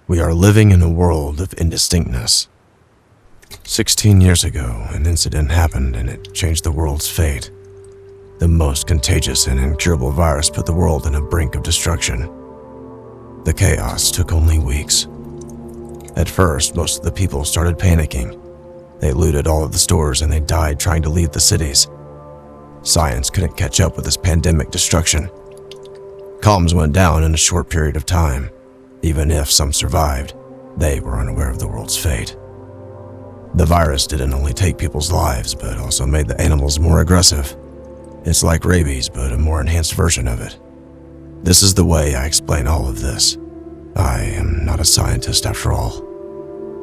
We are living in a world of indistinctness. 16 years ago, an incident happened and it changed the world's fate. The most contagious and incurable virus put the world on a brink of destruction. The chaos took only weeks. At first, most of the people started panicking. They looted all of the stores and they died trying to leave the cities. Science couldn't catch up with this pandemic destruction. Comms went down in a short period of time. Even if some survived, they were unaware of the world's fate. The virus didn't only take people's lives, but also made the animals more aggressive. It's like rabies, but a more enhanced version of it. This is the way I explain all of this. I am not a scientist after all.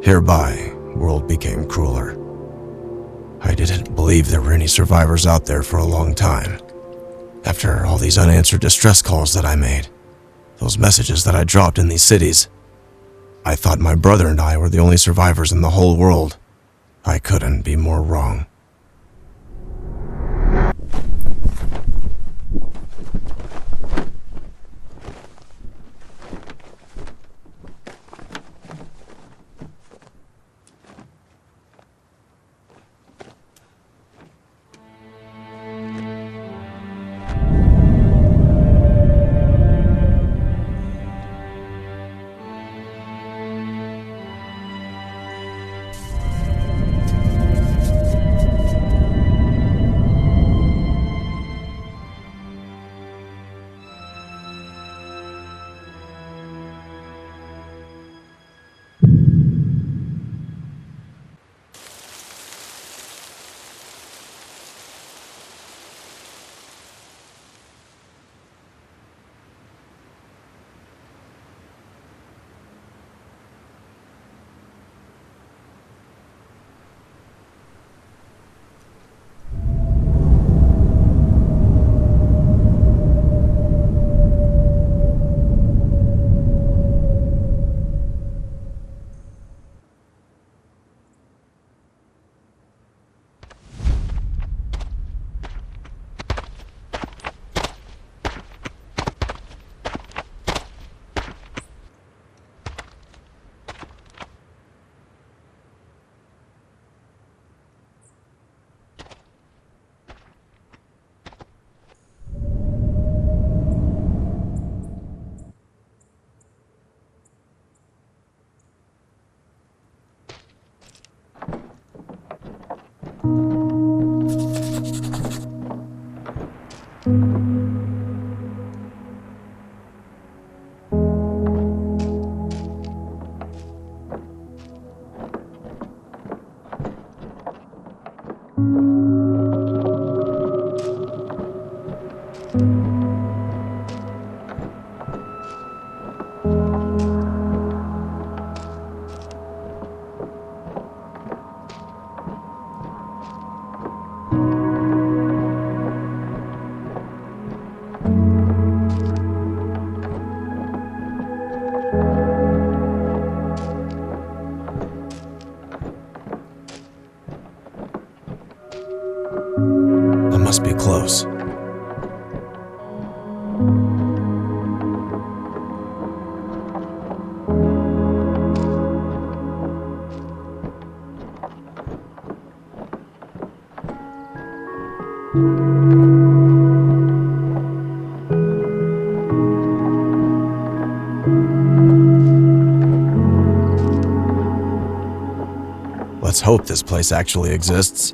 Hereby, world became crueler. I didn't believe there were any survivors out there for a long time. After all these unanswered distress calls that I made, those messages that I dropped in these cities, I thought my brother and I were the only survivors in the whole world. I couldn't be more wrong. Must be close. Let's hope this place actually exists.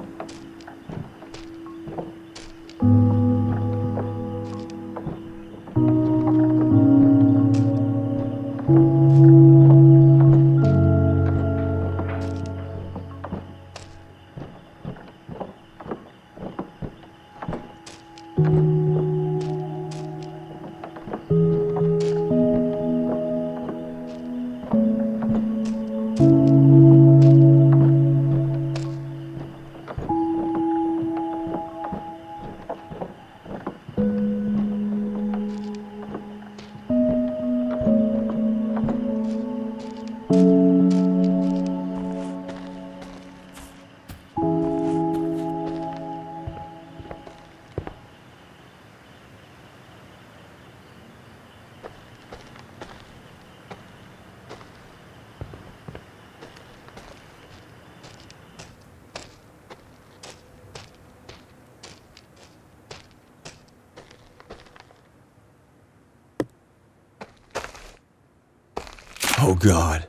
Oh God.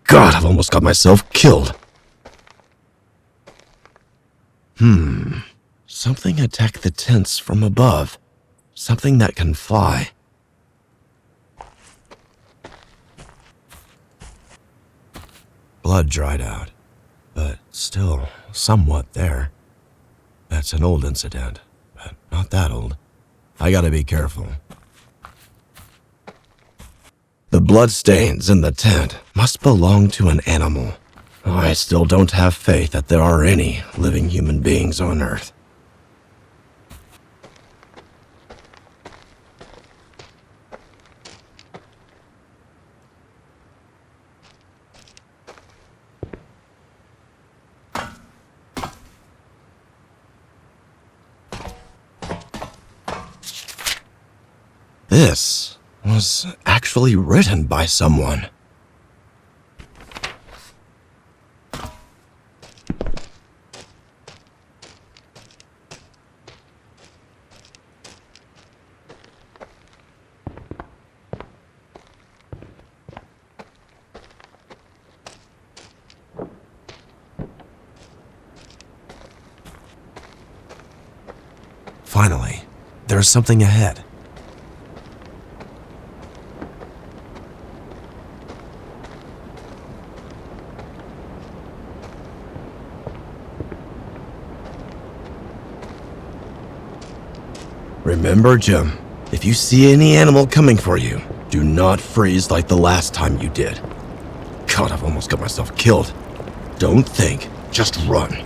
God, I've almost got myself killed. Something attacked the tents from above. Something that can fly. Blood dried out, but still somewhat there. That's an old incident, but not that old. I gotta be careful. The bloodstains in the tent must belong to an animal. I still don't have faith that there are any living human beings on Earth. This was actually written by someone. Finally, there's something ahead. Remember, Jim, if you see any animal coming for you, do not freeze like the last time you did. God, I've almost got myself killed. Don't think, just run.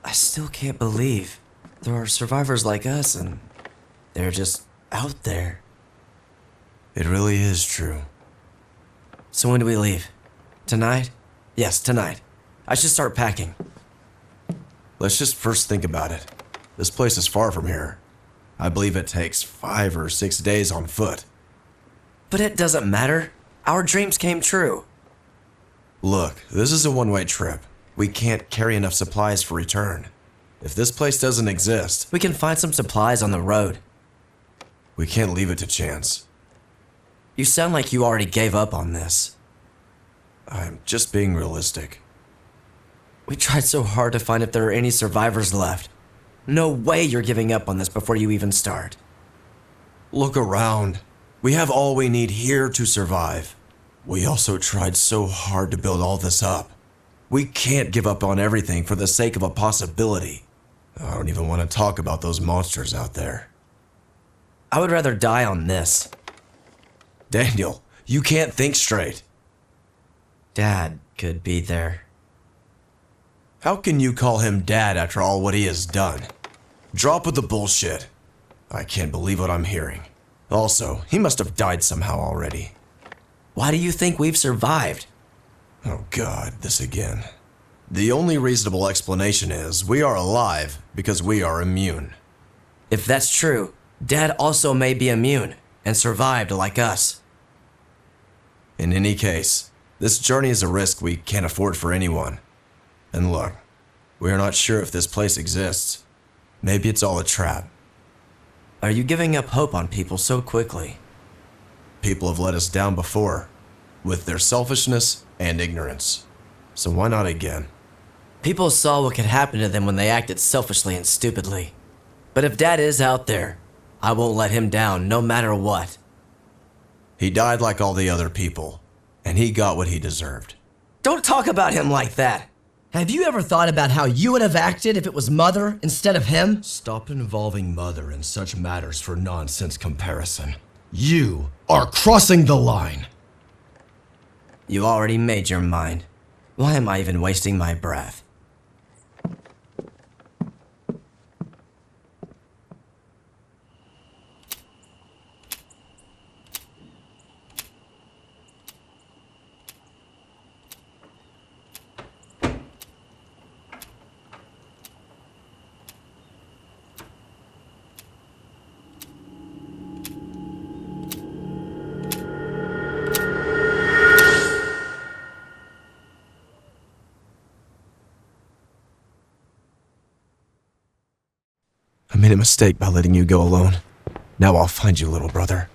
I still can't believe there are survivors like us and they're just out there. It really is true. So when do we leave? Tonight? Yes, tonight. I should start packing. Let's just first think about it. This place is far from here. I believe it takes 5 or 6 days on foot. But it doesn't matter. Our dreams came true. Look, this is a one-way trip. We can't carry enough supplies for return. If this place doesn't exist, We can find some supplies on the road. we can't leave it to chance. You sound like you already gave up on this. I'm just being realistic. We tried so hard to find if there are any survivors left. No way you're giving up on this before you even start. Look around. We have all we need here to survive. We also tried so hard to build all this up. We can't give up on everything for the sake of a possibility. I don't even want to talk about those monsters out there. I would rather die on this. Daniel, you can't think straight. Dad could be there. How can you call him dad after all what he has done? Drop with the bullshit. I can't believe what I'm hearing. Also, he must have died somehow already. Why do you think we've survived? Oh God, this again. The only reasonable explanation is we are alive because we are immune. If that's true, Dad also may be immune and survived like us. In any case, this journey is a risk we can't afford for anyone. And look, we are not sure if this place exists. Maybe it's all a trap. Are you giving up hope on people so quickly? People have let us down before, with their selfishness and ignorance. So why not again? People saw what could happen to them when they acted selfishly and stupidly. But if Dad is out there, I won't let him down no matter what. He died like all the other people, and he got what he deserved. Don't talk about him like that. Have you ever thought about how you would have acted if it was Mother instead of him? Stop involving Mother in such matters for nonsense comparison. You are crossing the line. You already made your mind. Why am I even wasting my breath? I made a mistake by letting you go alone. Now I'll find you, little brother.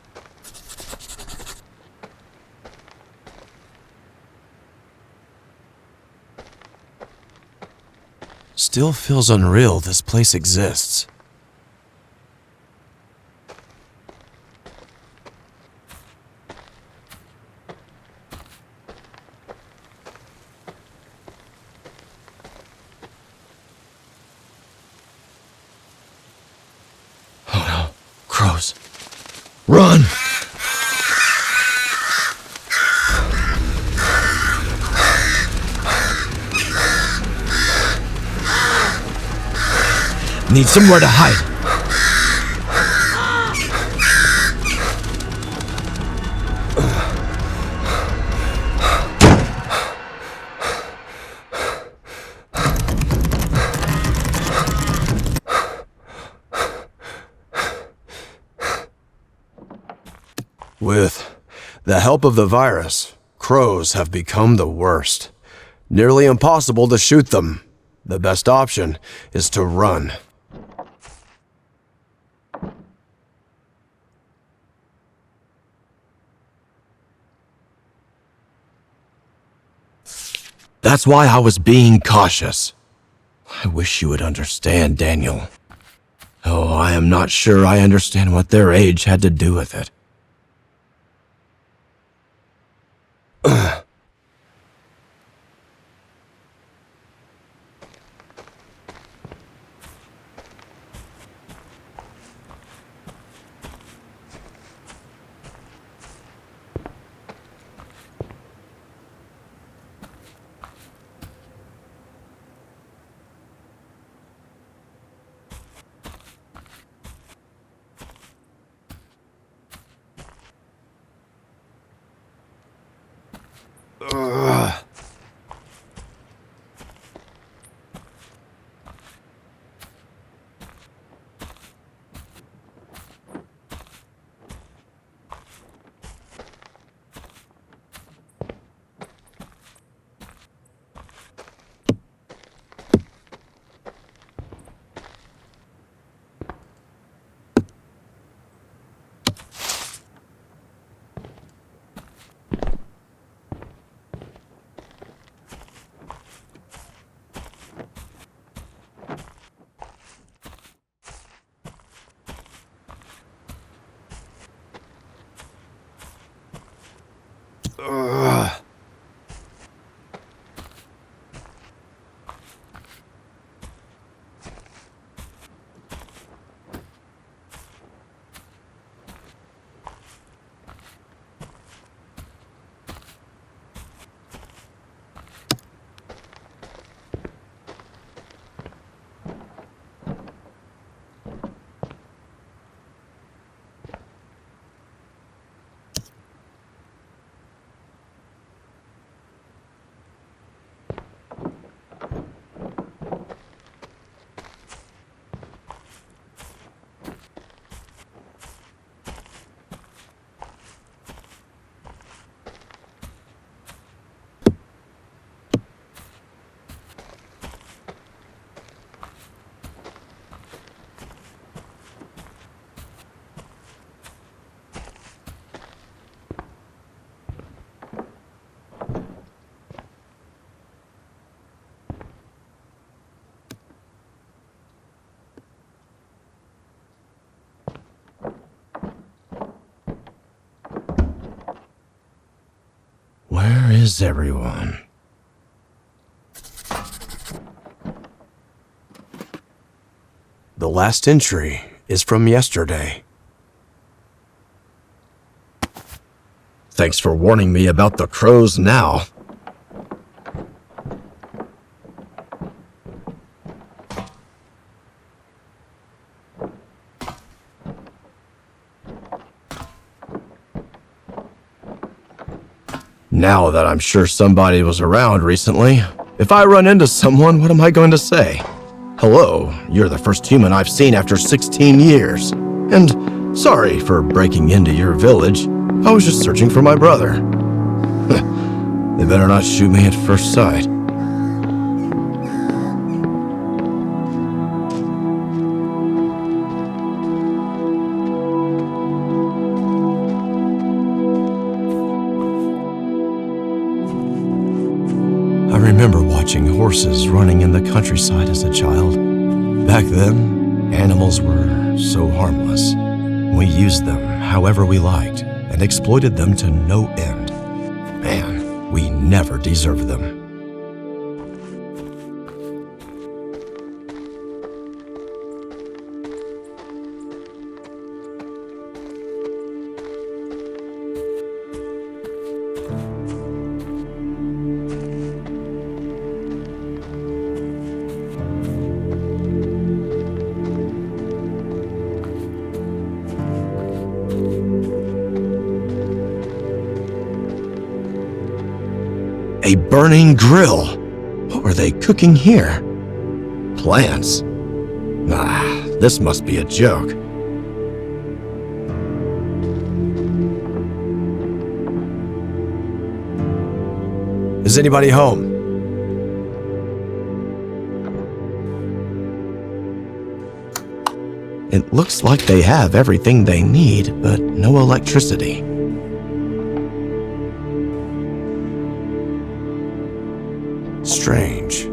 Still feels unreal this place exists. Crows. Run! Need somewhere to hide. With the help of the virus, crows have become the worst. Nearly impossible to shoot them. The best option is to run. That's why I was being cautious. I wish you would understand, Daniel. Oh, I am not sure I understand what their age had to do with it. Where is everyone? The last entry is from yesterday. Thanks for warning me about the crows now. Now that I'm sure somebody was around recently, if I run into someone, what am I going to say? Hello, you're the first human I've seen after 16 years. And sorry for breaking into your village. I was just searching for my brother. They better not shoot me at first sight. I remember watching horses running in the countryside as a child. Back then, animals were so harmless. We used them however we liked and exploited them to no end. Man, we never deserved them. A burning grill. What were they cooking here? Plants? Ah, this must be a joke. Is anybody home? It looks like they have everything they need, but no electricity. Strange.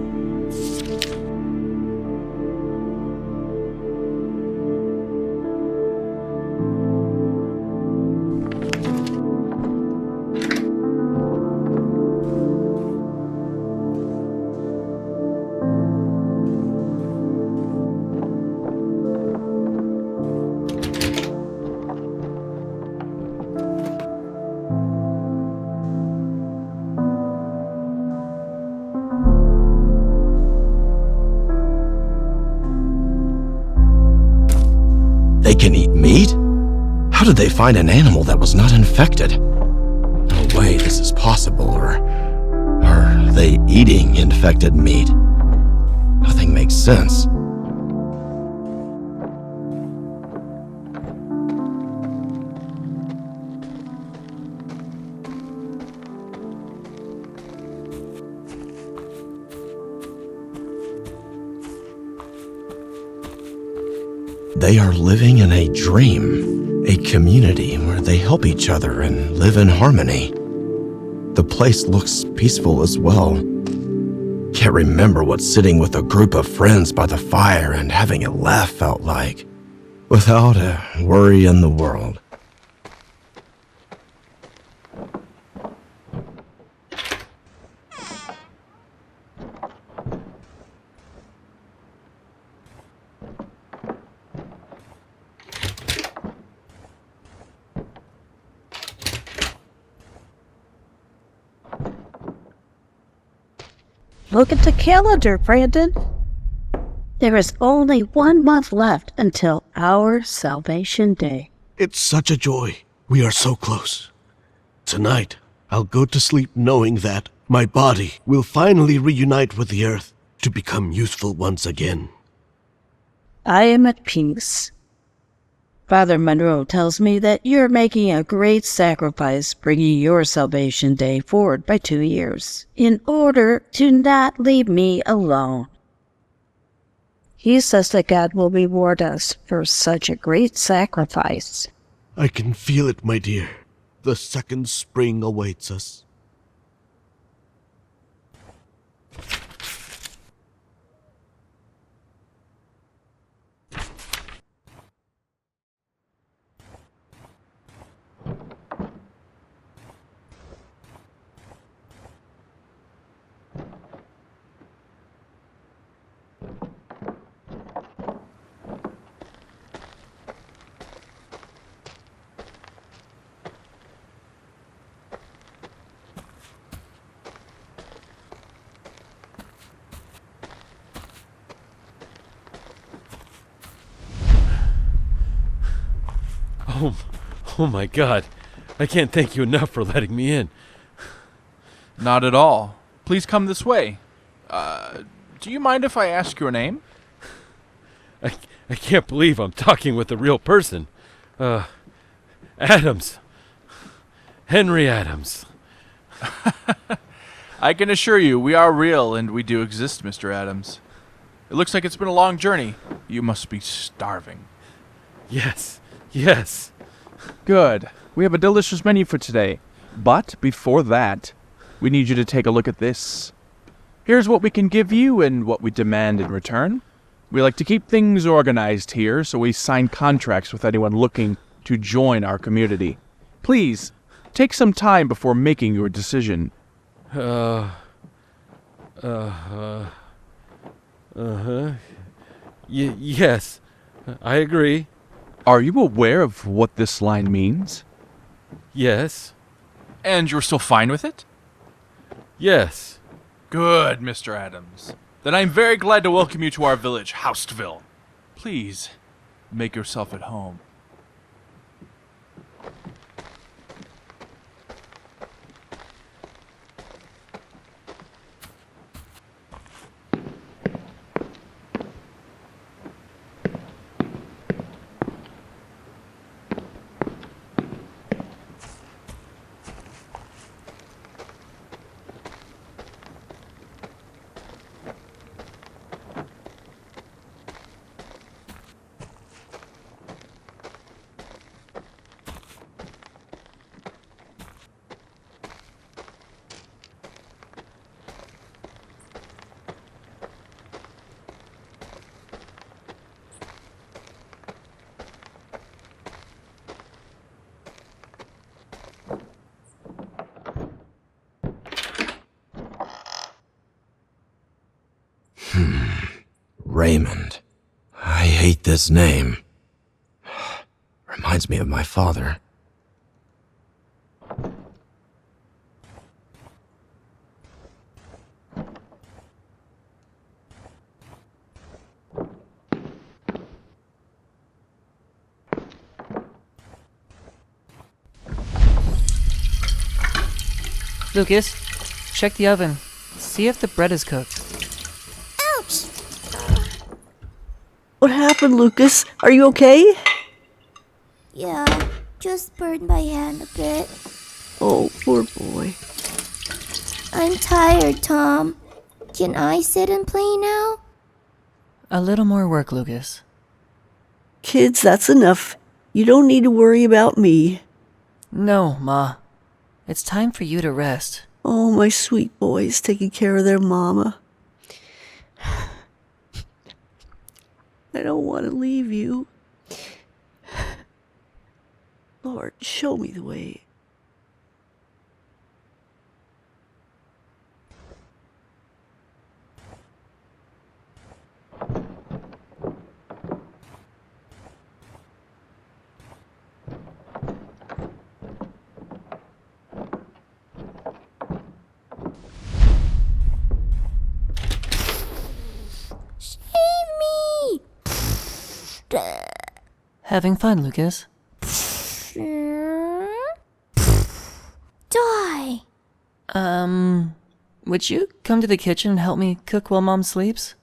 They can eat meat? How did they find an animal that was not infected? No way this is possible, or are they eating infected meat? Nothing makes sense. They are living in a dream, a community where they help each other and live in harmony. The place looks peaceful as well. Can't remember what sitting with a group of friends by the fire and having a laugh felt like, without a worry in the world. Look at the calendar, Brandon. There is only 1 month left until our Salvation Day. It's such a joy. We are so close. Tonight, I'll go to sleep knowing that my body will finally reunite with the earth to become useful once again. I am at peace. Father Monroe tells me that you're making a great sacrifice bringing your Salvation Day forward by 2 years in order to not leave me alone. He says that God will reward us for such a great sacrifice. I can feel it, my dear. The second spring awaits us. Oh my God. I can't thank you enough for letting me in. Not at all. Please come this way. Do you mind if I ask your name? I can't believe I'm talking with a real person. Adams. Henry Adams. I can assure you we are real and we do exist, Mr. Adams. It looks like it's been a long journey. You must be starving. Yes. Good. We have a delicious menu for today. But before that, we need you to take a look at this. Here's what we can give you and what we demand in return. We like to keep things organized here, so we sign contracts with anyone looking to join our community. Please, take some time before making your decision. Yes. I agree. Are you aware of what this line means? Yes. And you're still fine with it? Yes. Good, Mr. Adams. Then I'm very glad to welcome you to our village, Houseville. Please, make yourself at home. Raymond. I hate this name. Reminds me of my father. Lucas, check the oven. See if the bread is cooked. Ouch! What happened, Lucas? Are you okay? Yeah, just burned my hand a bit. Oh, poor boy. I'm tired, Tom. Can I sit and play now? A little more work, Lucas. Kids, that's enough. You don't need to worry about me. No, Ma. It's time for you to rest. Oh, my sweet boys taking care of their mama. I don't want to leave you. Lord, show me the way. Having fun, Lucas? Die! Would you come to the kitchen and help me cook while Mom sleeps?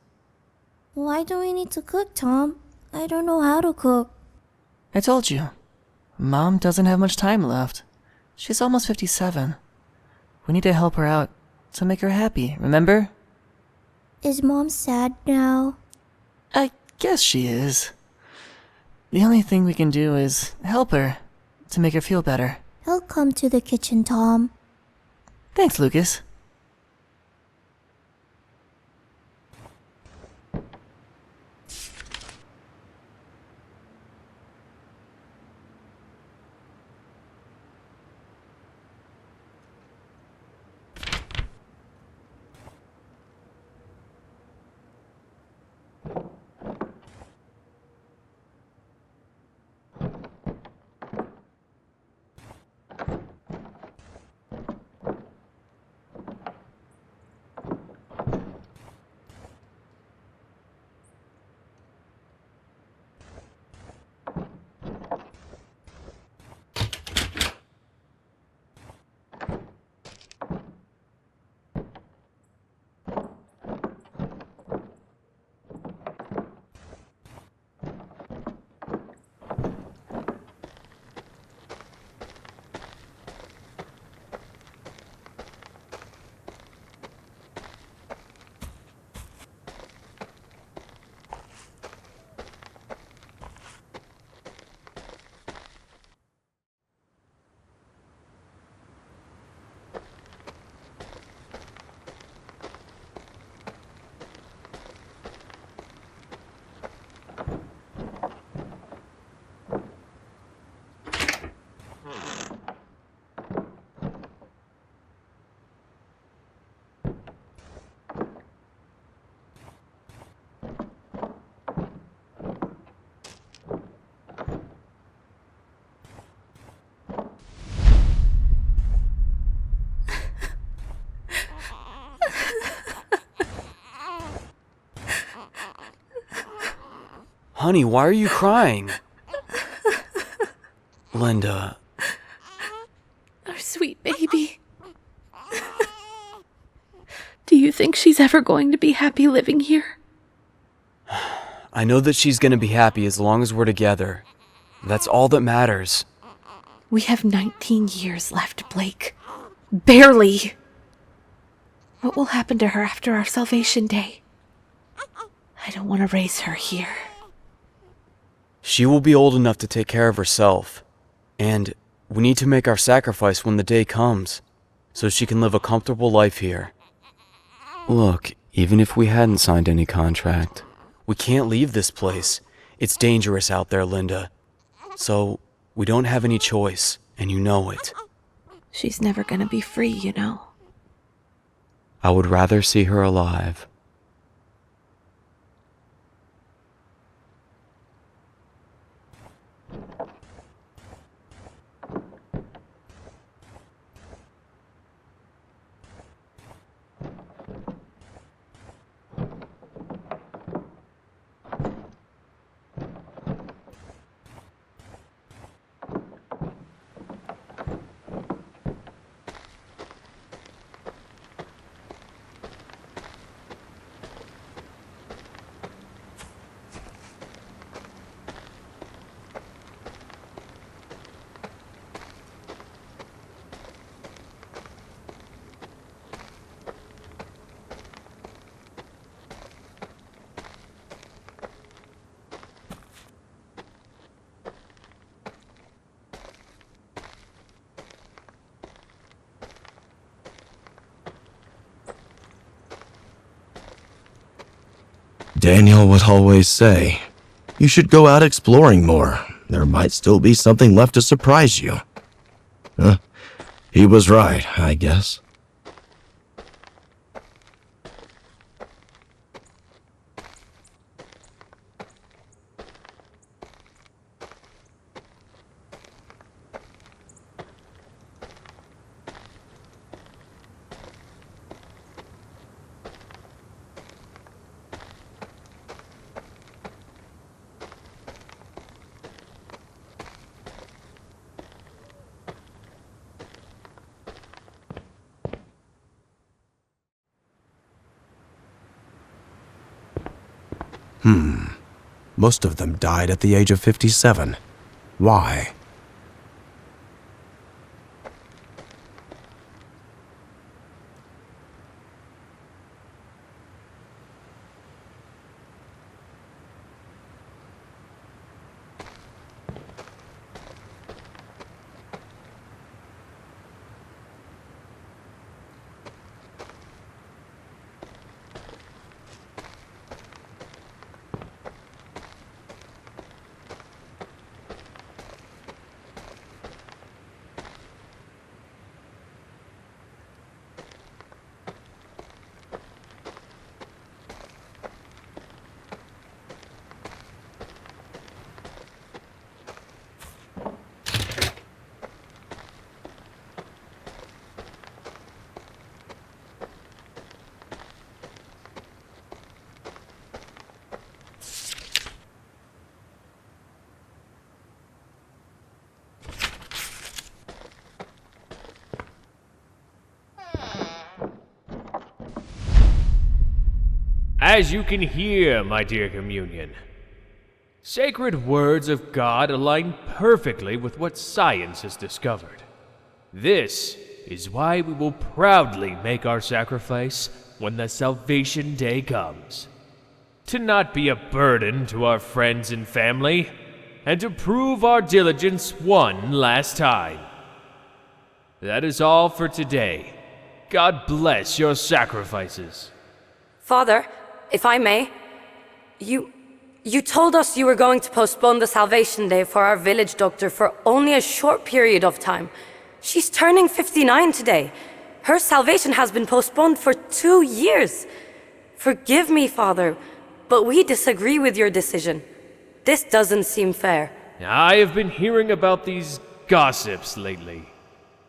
Why do we need to cook, Tom? I don't know how to cook. I told you. Mom doesn't have much time left. She's almost 57. We need to help her out to make her happy, remember? Is Mom sad now? I guess she is. The only thing we can do is help her to make her feel better. I'll come to the kitchen, Tom. Thanks, Lucas. Honey, why are you crying? Linda. Our sweet baby. Do you think she's ever going to be happy living here? I know that she's gonna be happy as long as we're together. That's all that matters. We have 19 years left, Blake. Barely. What will happen to her after our salvation day? I don't want to raise her here. She will be old enough to take care of herself. And we need to make our sacrifice when the day comes, so she can live a comfortable life here. Look, even if we hadn't signed any contract, we can't leave this place. It's dangerous out there, Linda. So, we don't have any choice, and you know it. She's never gonna be free, you know. I would rather see her alive. Daniel would always say, you should go out exploring more. There might still be something left to surprise you. He was right, I guess. Most of them died at the age of 57. Why? As you can hear, my dear communion, sacred words of God align perfectly with what science has discovered. This is why we will proudly make our sacrifice when the salvation day comes. To not be a burden to our friends and family, and to prove our diligence one last time. That is all for today. God bless your sacrifices. Father, if I may, you told us you were going to postpone the salvation day for our village doctor for only a short period of time. She's turning 59 today. Her salvation has been postponed for 2 years. Forgive me, Father, but we disagree with your decision. This doesn't seem fair. I have been hearing about these gossips lately.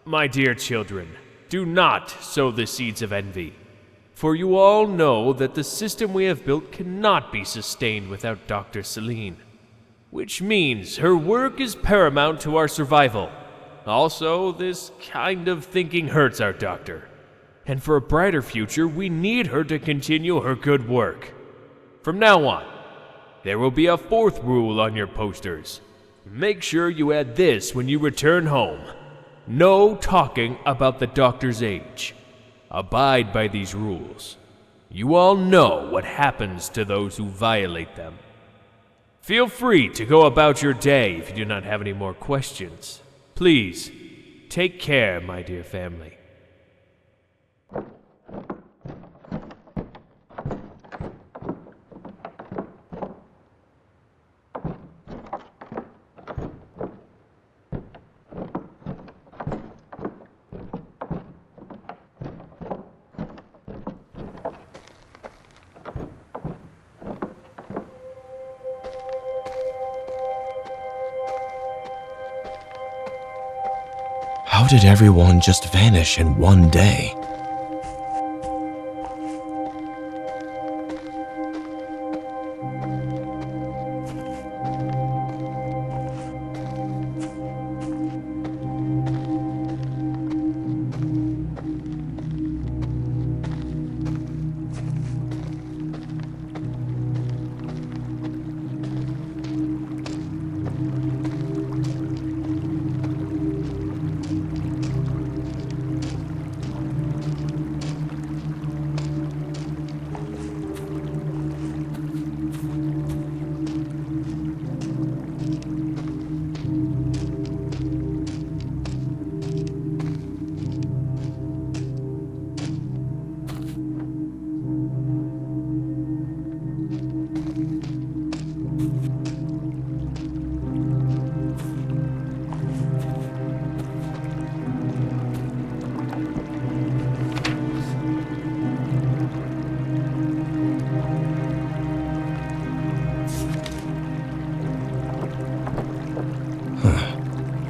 My dear children, do not sow the seeds of envy. For you all know that the system we have built cannot be sustained without Dr. Celine, which means her work is paramount to our survival. Also, this kind of thinking hurts our doctor, and for a brighter future, we need her to continue her good work. From now on, there will be a fourth rule on your posters. Make sure you add this when you return home. No talking about the doctor's age. Abide by these rules. You all know what happens to those who violate them. Feel free to go about your day if you do not have any more questions. Please, take care, my dear family. How did everyone just vanish in one day?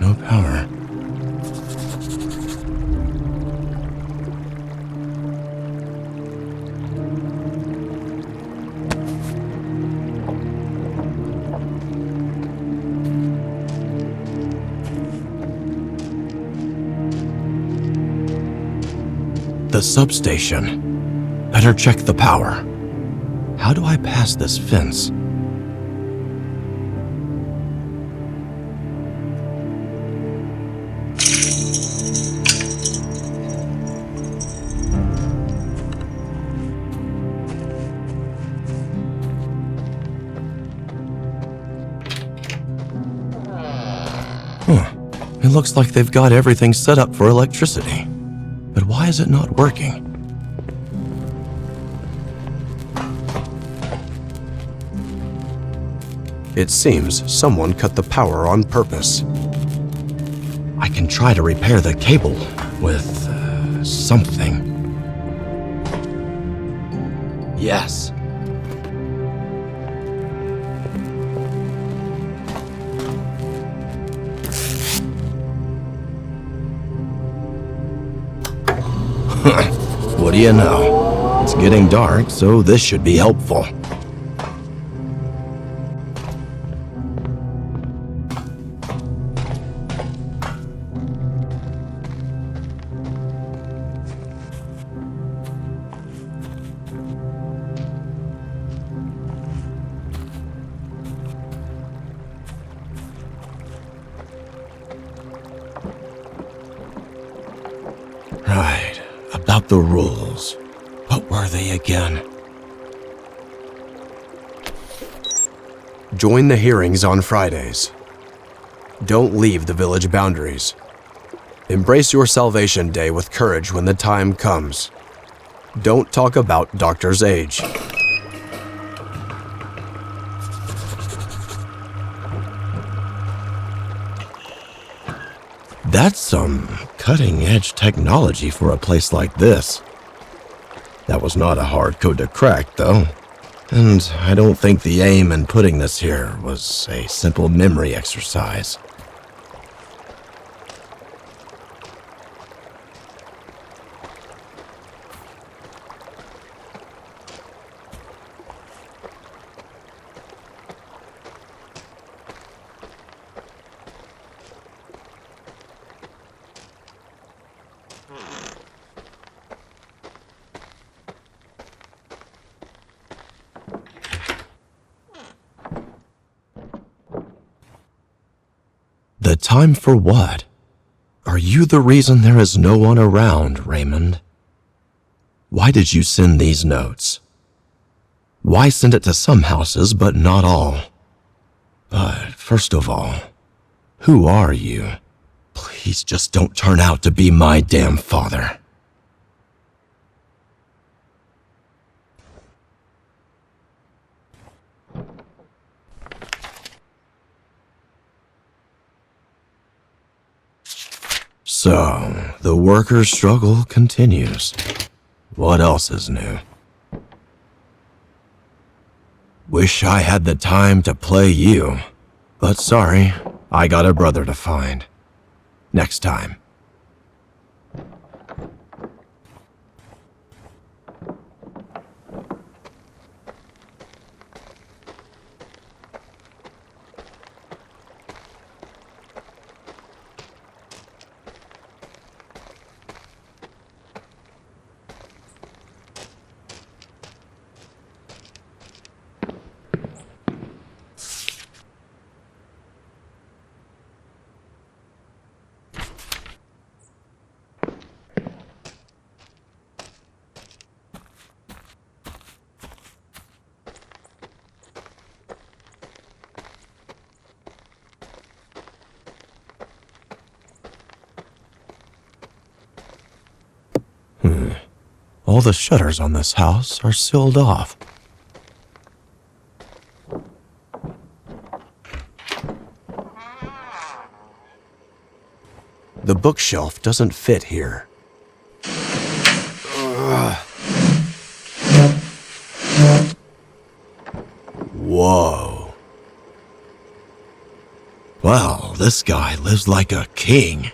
No power. The substation. Better check the power. How do I pass this fence? It looks like they've got everything set up for electricity. But why is it not working? It seems someone cut the power on purpose. I can try to repair the cable with something. Yes. What do you know? It's getting dark, so this should be helpful. Right, about the rules. What were they again? Join the hearings on Fridays. Don't leave the village boundaries. Embrace your salvation day with courage when the time comes. Don't talk about doctor's age. That's some cutting-edge technology for a place like this. That was not a hard code to crack, though. And I don't think the aim in putting this here was a simple memory exercise. time for what? Are you the reason there is no one around, Raymond? Why did you send these notes? Why send it to some houses but not all? But first of all, who are you? Please just don't turn out to be my damn father. So, the workers' struggle continues. What else is new? Wish I had the time to play you, but sorry, I got a brother to find. Next time. All the shutters on this house are sealed off. The bookshelf doesn't fit here. Whoa. Well, this guy lives like a king.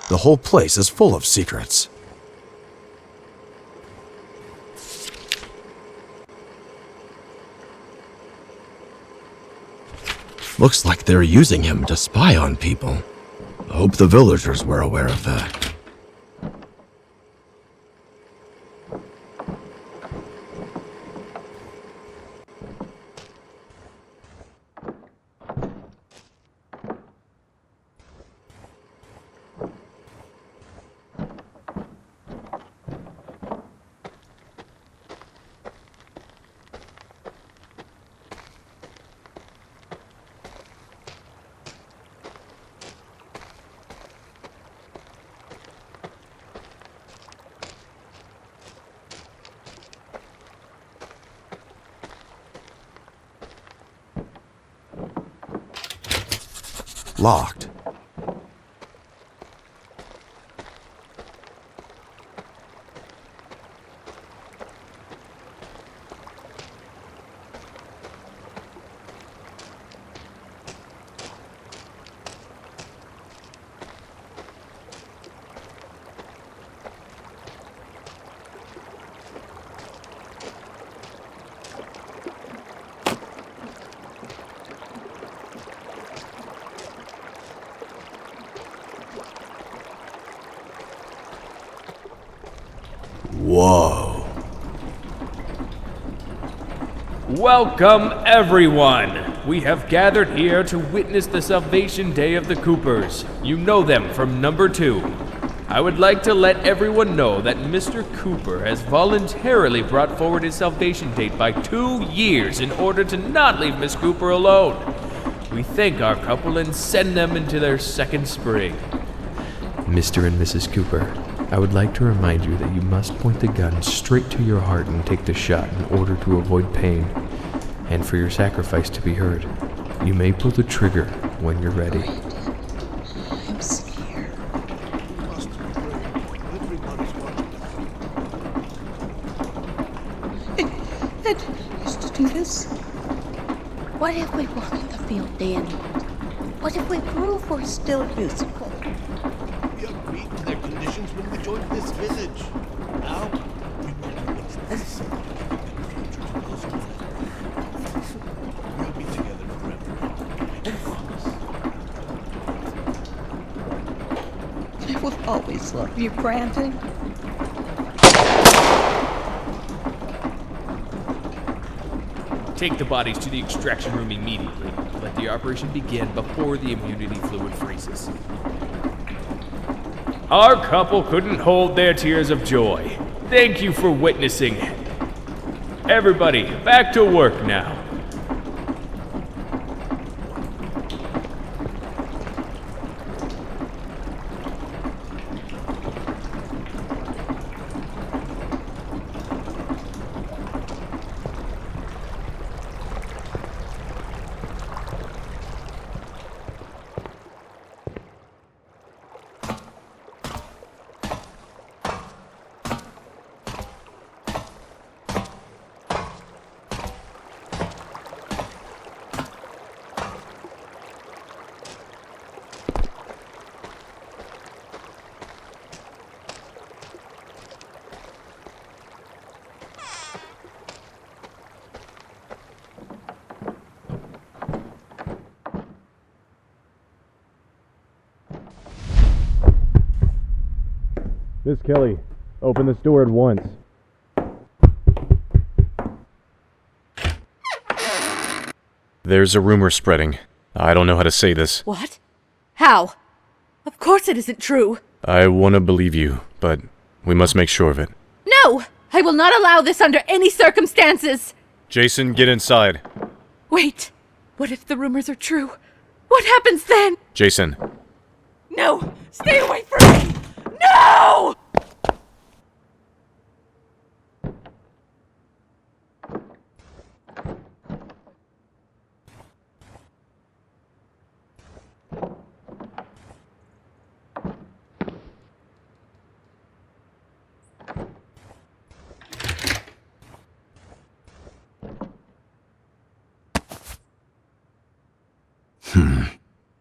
The whole place is full of secrets. Looks like they're using him to spy on people. I hope the villagers were aware of that. Locked. Whoa. Welcome, everyone! We have gathered here to witness the Salvation Day of the Coopers. You know them from number 2. I would like to let everyone know that Mr. Cooper has voluntarily brought forward his salvation date by 2 years in order to not leave Miss Cooper alone. We thank our couple and send them into their second spring. Mr. and Mrs. Cooper, I would like to remind you that you must point the gun straight to your heart and take the shot in order to avoid pain. and for your sacrifice to be heard. You may pull the trigger when you're ready. I'm scared. Ed used to do this. What if we walk in the field day and night? What if we prove we're still useful? We agreed to their conditions when we joined this village. Now, we will do what's necessary. We'll be together forever. I promise. I will always love you, Brandon. Take the bodies to the extraction room immediately. Let the operation begin before the immunity fluid freezes. Our couple couldn't hold their tears of joy. Thank you for witnessing it. Everybody, back to work now. Miss Kelly, open this door at once. There's a rumor spreading. I don't know how to say this. What? How? Of course it isn't true. I want to believe you, but we must make sure of it. No! I will not allow this under any circumstances! Jason, get inside. Wait. What if the rumors are true? What happens then? Jason. No! Stay away from me! No!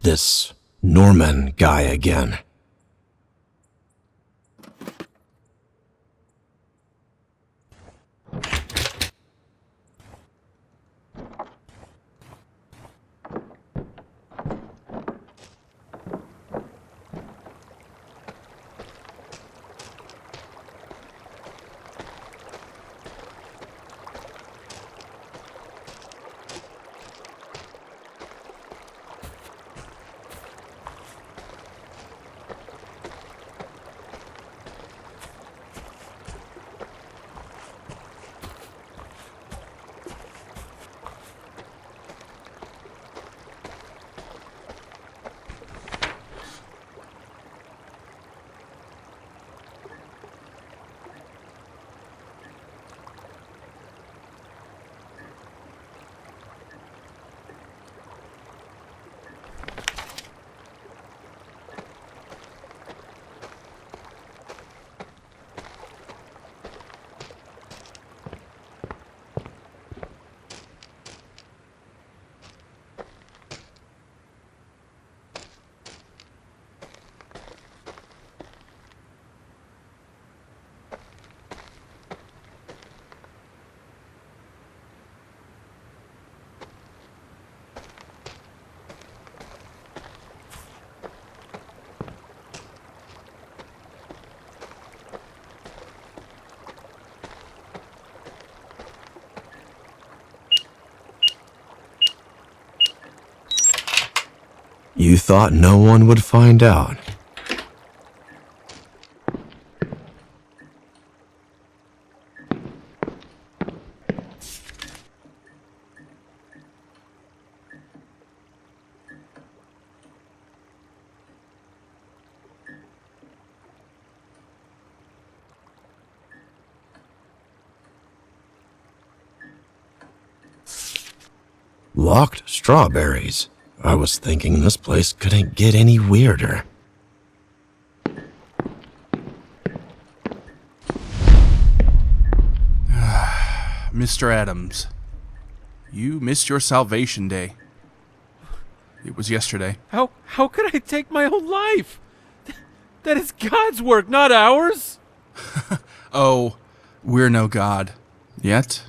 This Norman guy again. You thought no one would find out. Locked strawberries. I was thinking this place couldn't get any weirder. Mr. Adams, you missed your salvation day. It was yesterday. How could I take my own life? That is God's work, not ours. Oh, we're no god. Yet,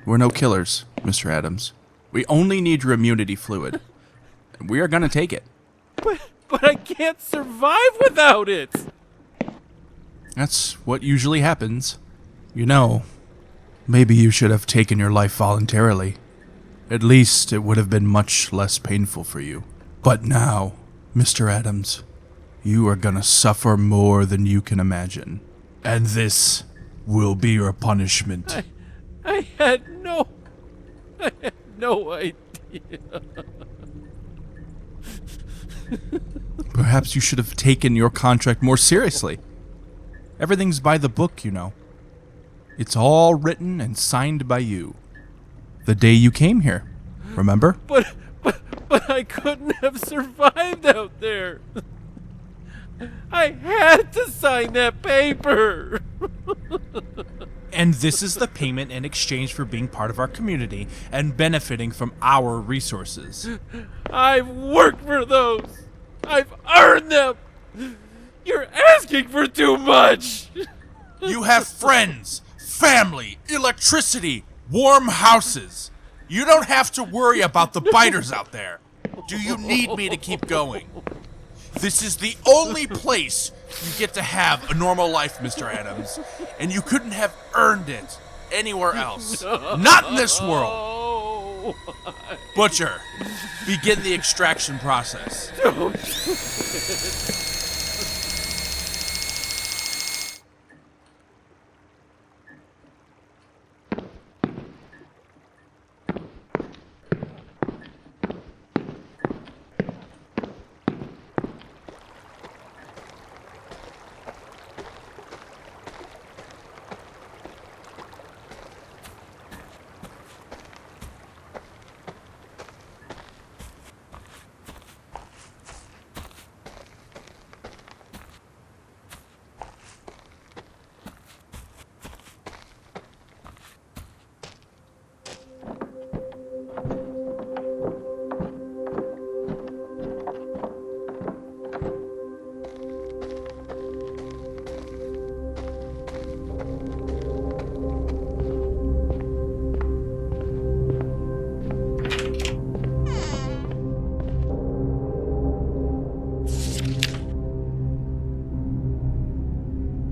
we're no killers, Mr. Adams. We only need your immunity fluid. We are gonna take it. But I can't survive without it. That's what usually happens. You know, maybe you should have taken your life voluntarily. At least it would have been much less painful for you. But now, Mr. Adams, you are gonna suffer more than you can imagine. And this will be your punishment. I had no idea. Perhaps you should have taken your contract more seriously. Everything's by the book, you know. It's all written and signed by you. The day you came here, remember? But I couldn't have survived out there. I had to sign that paper. And this is the payment in exchange for being part of our community and benefiting from our resources. I've worked for those. I've earned them. You're asking for too much. You have friends, family, electricity, warm houses. You don't have to worry about the biters out there. Do you need me to keep going? This is the only place you get to have a normal life, Mr. Adams, and you couldn't have earned it anywhere else. Not in this world. Butcher, begin the extraction process.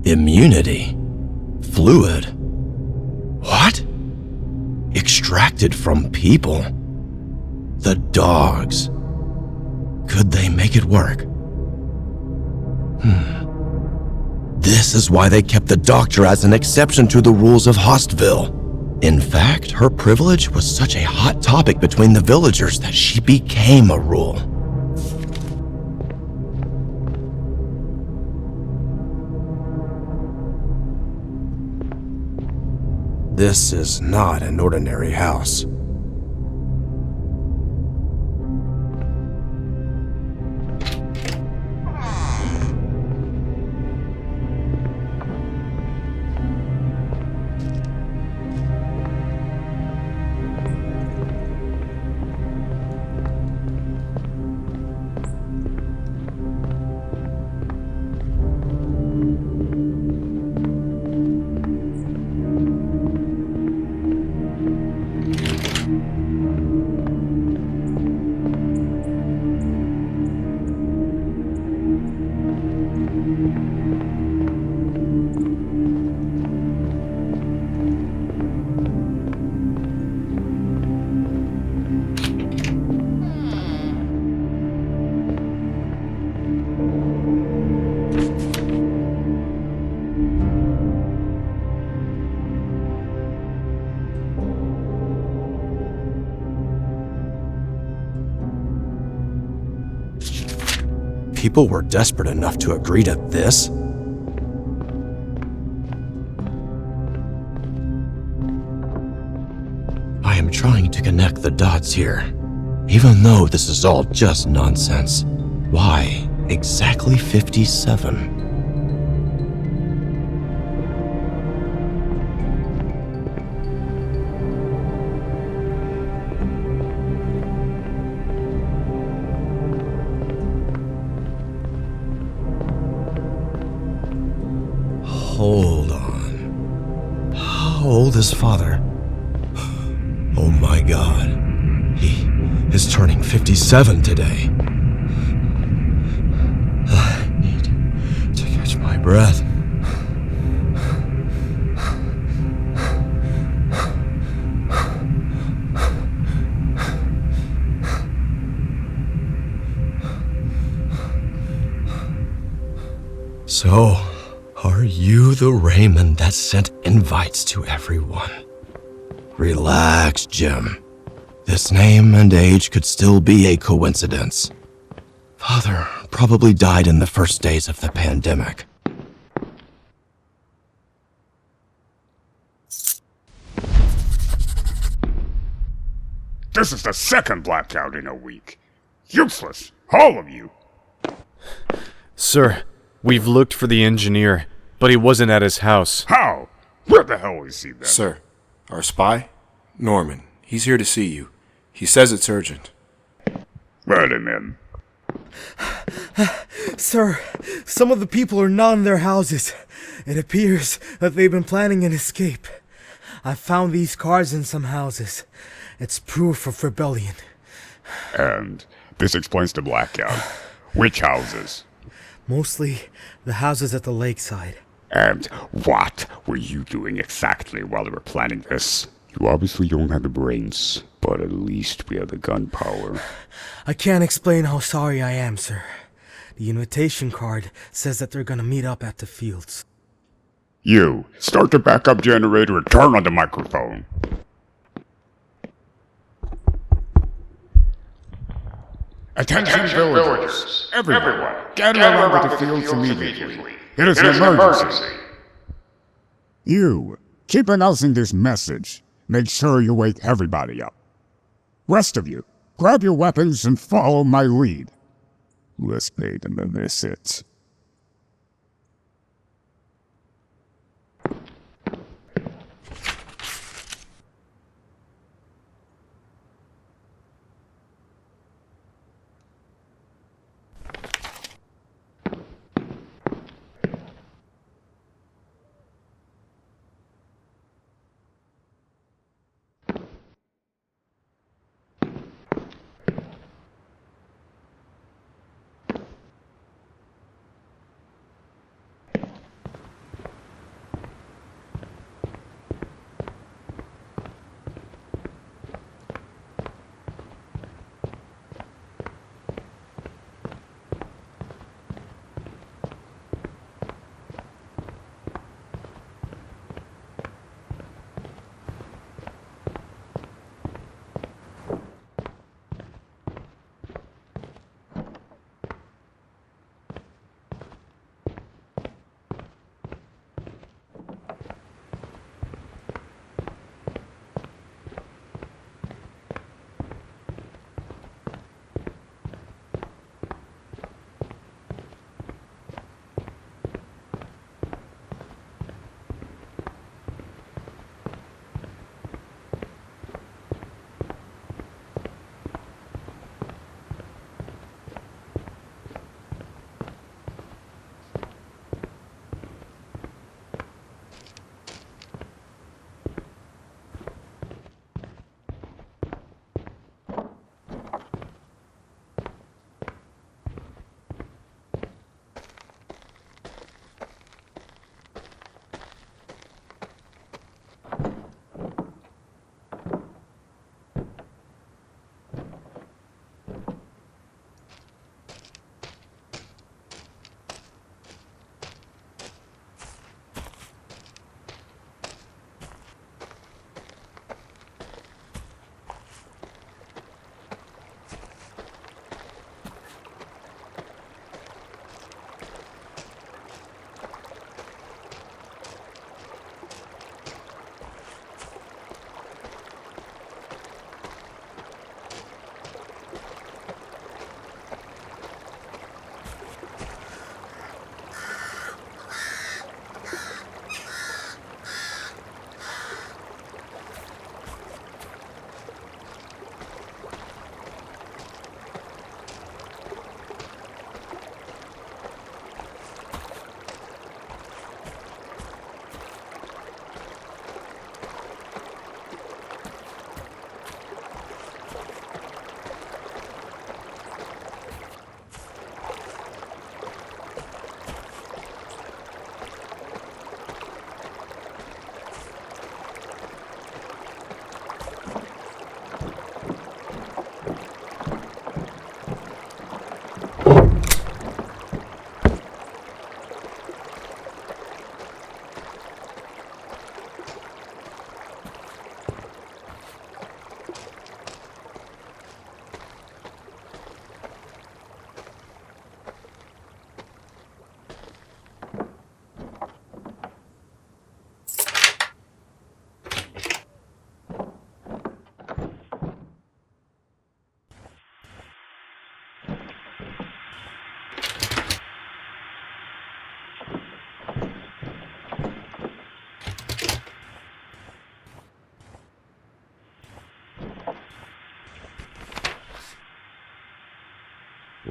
Immunity? Fluid? What? Extracted from people? The dogs. Could they make it work? This is why they kept the doctor as an exception to the rules of Hostville. In fact, her privilege was such a hot topic between the villagers that she became a rule. This is not an ordinary house. People were desperate enough to agree to this? I am trying to connect the dots here. Even though this is all just nonsense, why exactly 57? Hold on. How old is Father? Oh my God. He is turning 57 today. I need to catch my breath. So, are you the Raymond that sent invites to everyone? Relax, Jim. This name and age could still be a coincidence. Father probably died in the first days of the pandemic. This is the second blackout in a week. Useless, all of you. Sir, we've looked for the engineer, but he wasn't at his house. How? Where the hell is he then? Sir, our spy? Norman. He's here to see you. He says it's urgent. Let him in. Sir, some of the people are not in their houses. It appears that they've been planning an escape. I found these cards in some houses. It's proof of rebellion. And this explains the blackout. Which houses? Mostly the houses at the lakeside. And what were you doing exactly while they were planning this? You obviously don't have the brains, but at least we have the gunpowder. I can't explain how sorry I am, sir. The invitation card says that they're gonna meet up at the fields. You, start the backup generator and turn on the microphone. Attention villagers! Everyone, gather around the fields immediately. It is an emergency. You, keep announcing this message. Make sure you wake everybody up. Rest of you, grab your weapons and follow my lead. Let's pay them a visit.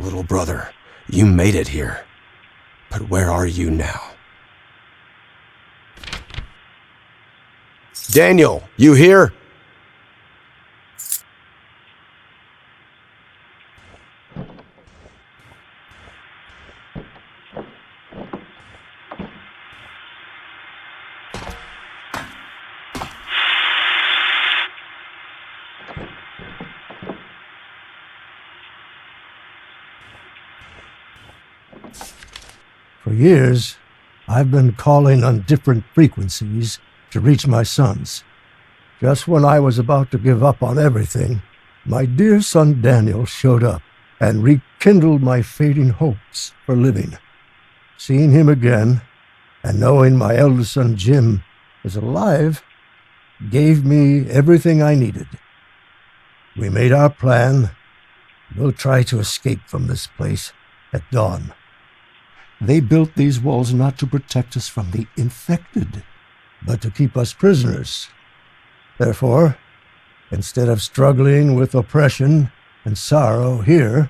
Little brother, you made it here. But where are you now? Daniel, you here? For years, I've been calling on different frequencies to reach my sons. Just when I was about to give up on everything, my dear son Daniel showed up and rekindled my fading hopes for living. Seeing him again, and knowing my eldest son Jim is alive, gave me everything I needed. We made our plan. We'll try to escape from this place at dawn. They built these walls not to protect us from the infected, but to keep us prisoners. Therefore, instead of struggling with oppression and sorrow here,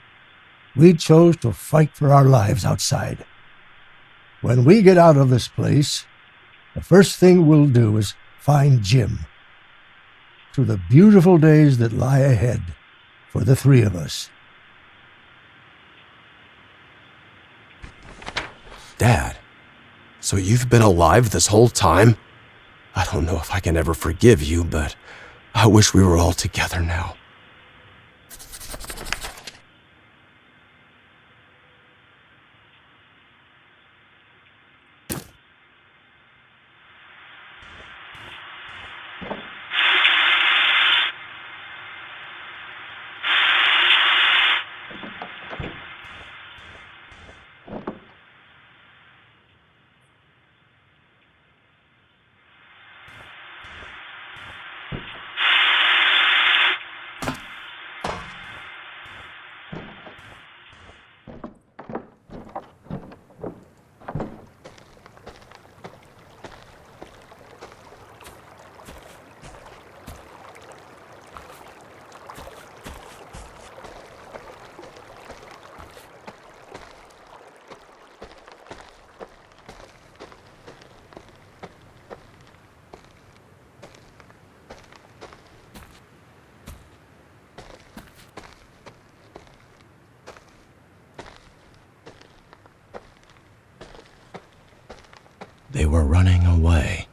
we chose to fight for our lives outside. When we get out of this place, the first thing we'll do is find Jim. To the beautiful days that lie ahead for the three of us. Dad, so you've been alive this whole time? I don't know if I can ever forgive you, but I wish we were all together now. They were running away.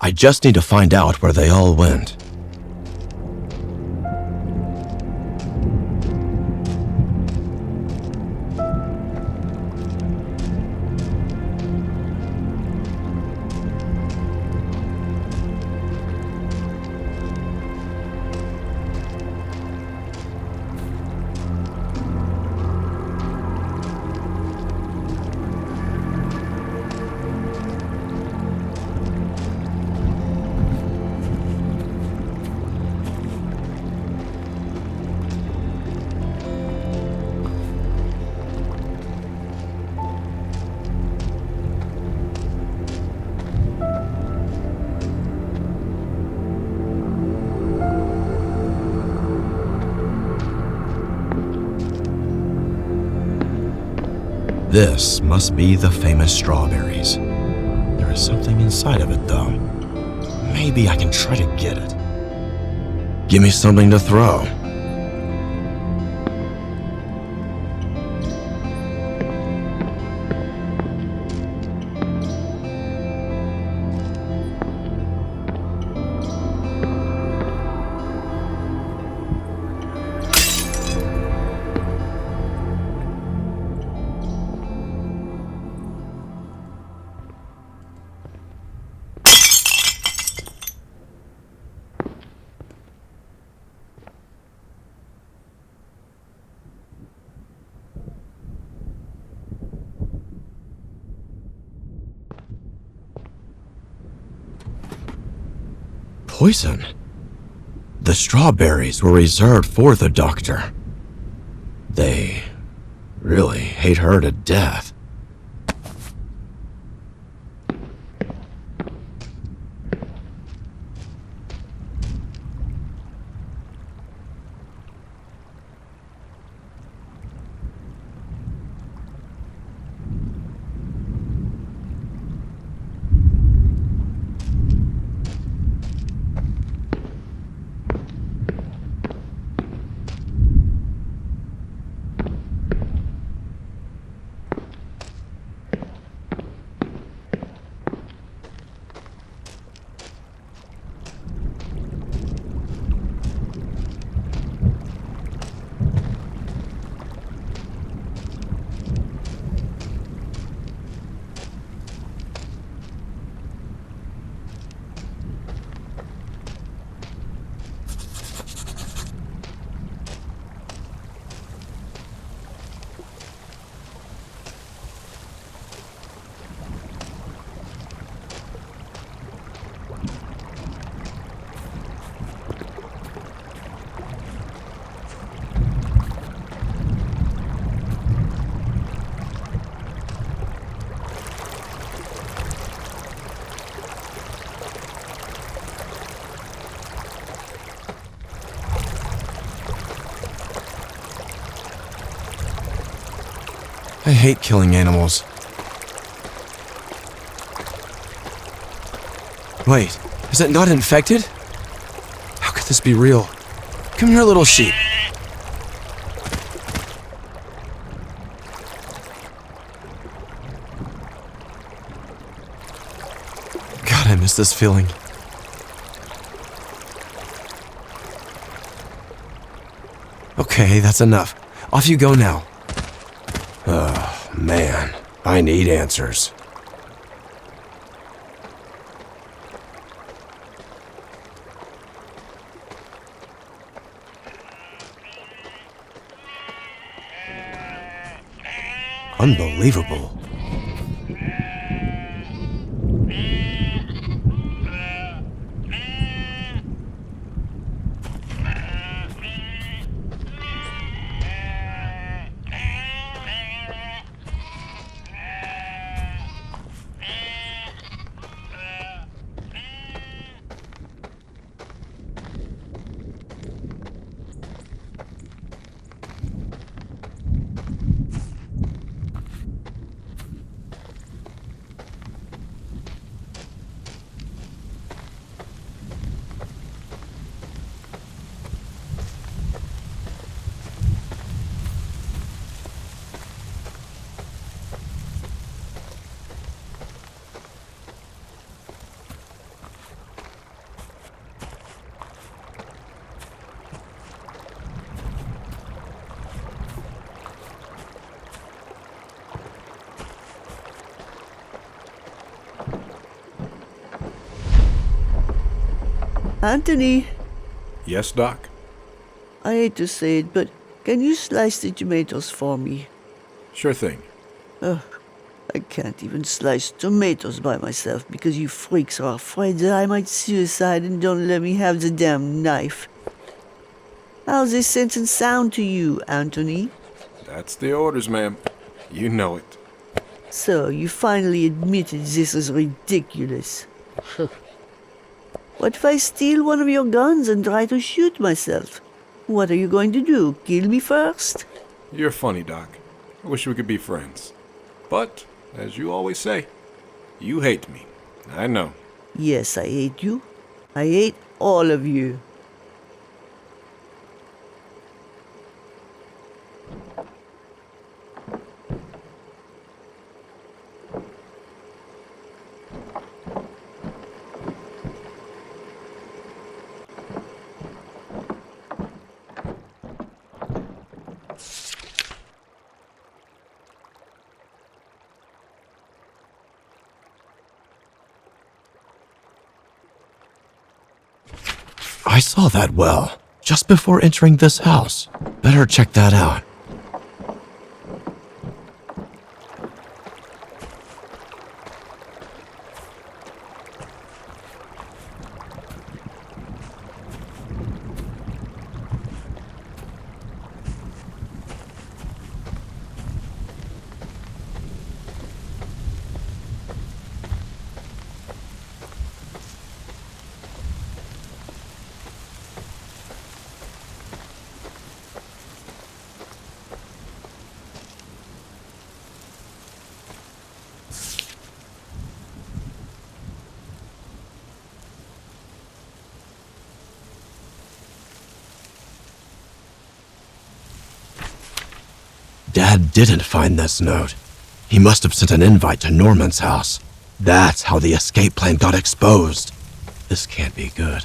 I just need to find out where they all went. This must be the famous strawberries. There is something inside of it, though. Maybe I can try to get it. Give me something to throw. Poison? The strawberries were reserved for the doctor. They really hate her to death. I hate killing animals. Wait, is it not infected? How could this be real? Come here, little sheep. God, I miss this feeling. Okay, that's enough. Off you go now. Oh, man. I need answers. Unbelievable. Anthony. Yes, Doc? I hate to say it, but can you slice the tomatoes for me? Sure thing. Ugh, I can't even slice tomatoes by myself because you freaks are afraid that I might suicide and don't let me have the damn knife. How's this sentence sound to you, Anthony? That's the orders, ma'am. You know it. So, you finally admitted this is ridiculous. What if I steal one of your guns and try to shoot myself? What are you going to do, kill me first? You're funny, Doc. I wish we could be friends. But, as you always say, you hate me. I know. Yes, I hate you. I hate all of you. I saw that well just before entering this house. Better check that out. Dad didn't find this note. He must have sent an invite to Norman's house. That's how the escape plan got exposed. This can't be good.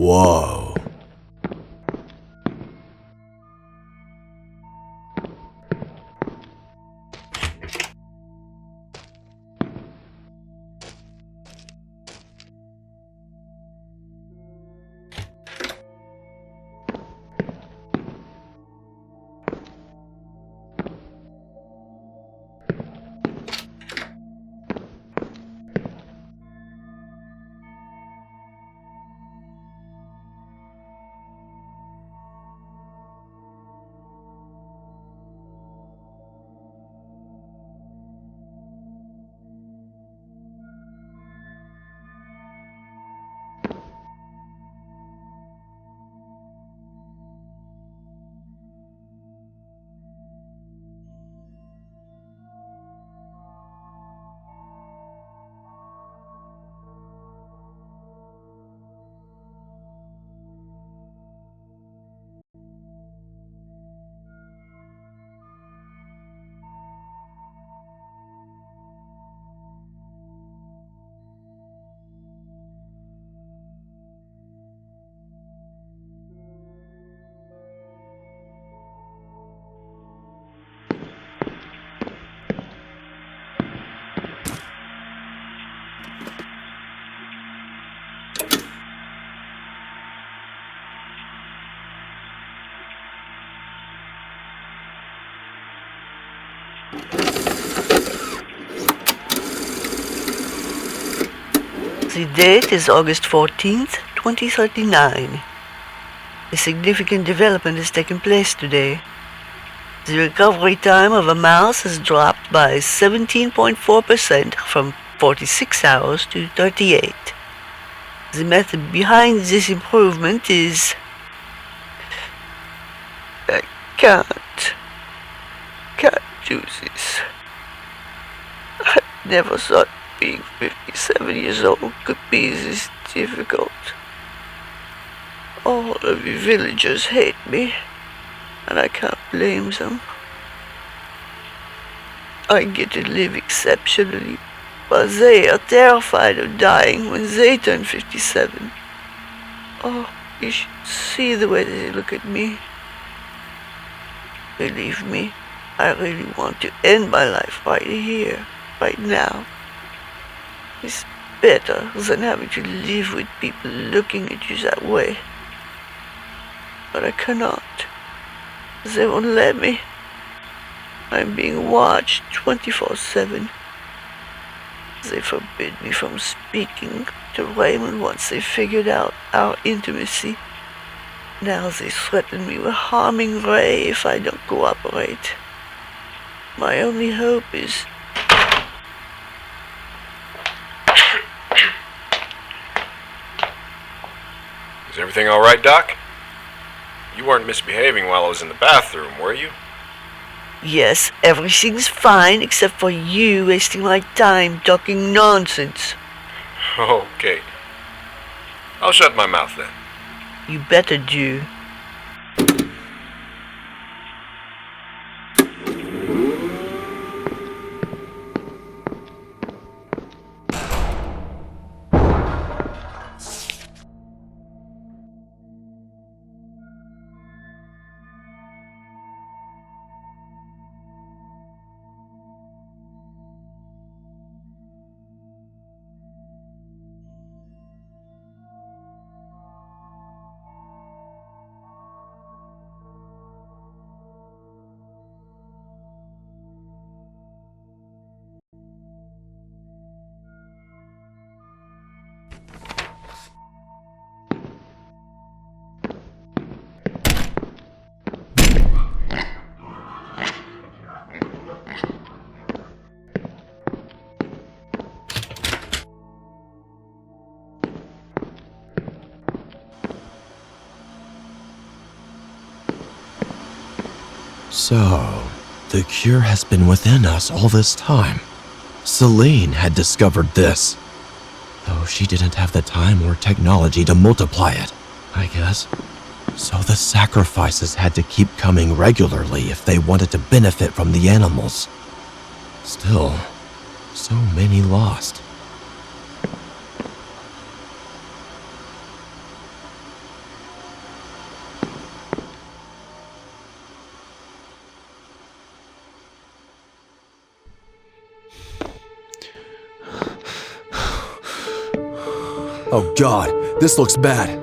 Whoa. The date is August 14th, 2039. A significant development has taken place today. The recovery time of a mouse has dropped by 17.4% from 46 hours to 38. The method behind this improvement is... I can't do this. I never thought being 57 years old could be this difficult. All of the villagers hate me, and I can't blame them. I get to live exceptionally while they are terrified of dying when they turn 57. Oh, you should see the way they look at me. Believe me, I really want to end my life right here, right now. It's better than having to live with people looking at you that way. But I cannot. They won't let me. I'm being watched 24/7. They forbid me from speaking to Raymond once they figured out our intimacy. Now they threaten me with harming Ray if I don't cooperate. My only hope is... Is everything all right, Doc? You weren't misbehaving while I was in the bathroom, were you? Yes, everything's fine except for you wasting my time talking nonsense. Okay. I'll shut my mouth then. You better do. So, the cure has been within us all this time. Celine had discovered this, though she didn't have the time or technology to multiply it, I guess. So the sacrifices had to keep coming regularly if they wanted to benefit from the animals. Still, so many lost. Oh God, this looks bad.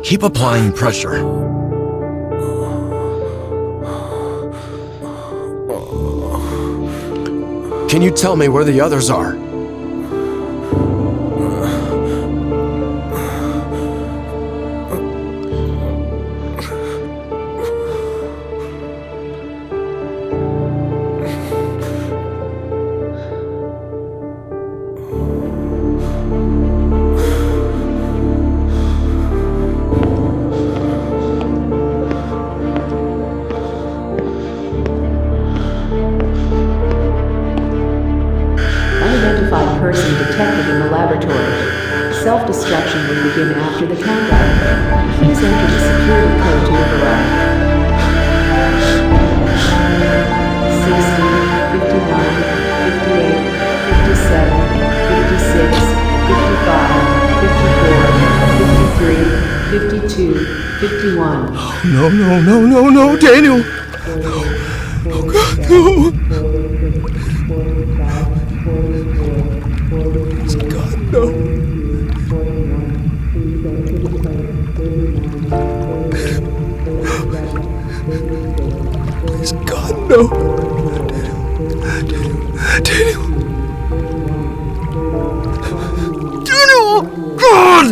Keep applying pressure. Can you tell me where the others are? Person detected in the laboratory. Self-destruction will begin after the countdown. Please enter the security code to override. 60, 59, 58, 57, 56, 55, 54, 53, 52, 51. No, no, no, no, no, Daniel! No. Oh God, no! God, no. Please, God, no. Daniel. Daniel! God!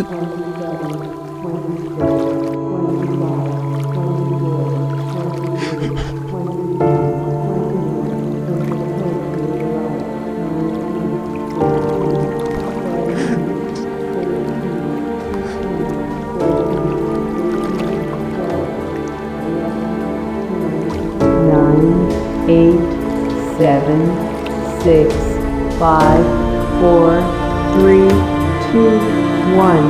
Seven, 6, 5, 4, 3, 2, 1.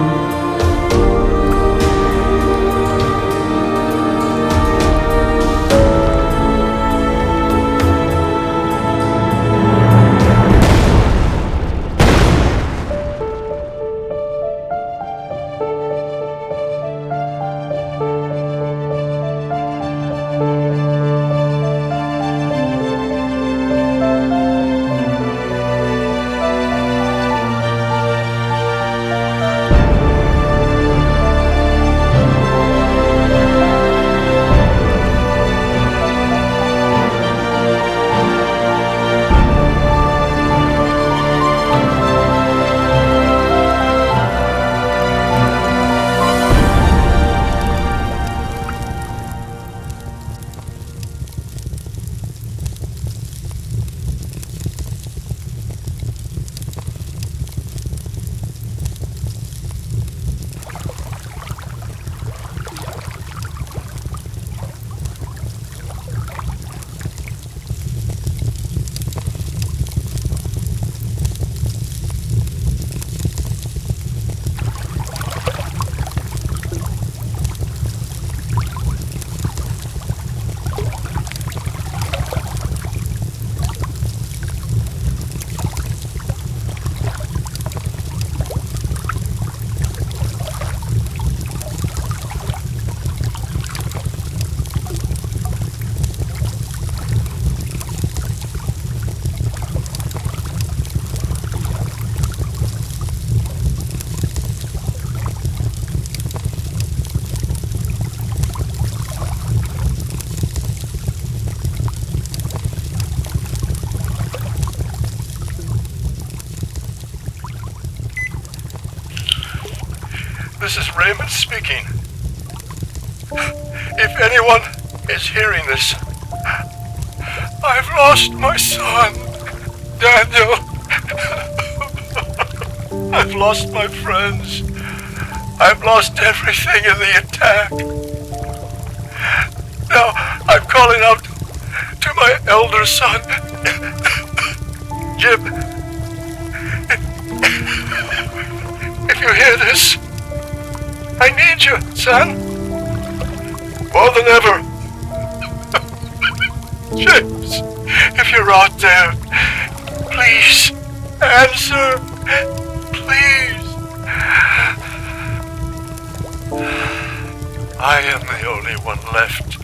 This is Raymond speaking. If anyone is hearing this, I've lost my son, Daniel. I've lost my friends. I've lost everything in the attack. Now I'm calling out to my elder son, Jim. If you hear this, I need you, son. More than ever. James, if you're out there, please answer. Please. I am the only one left.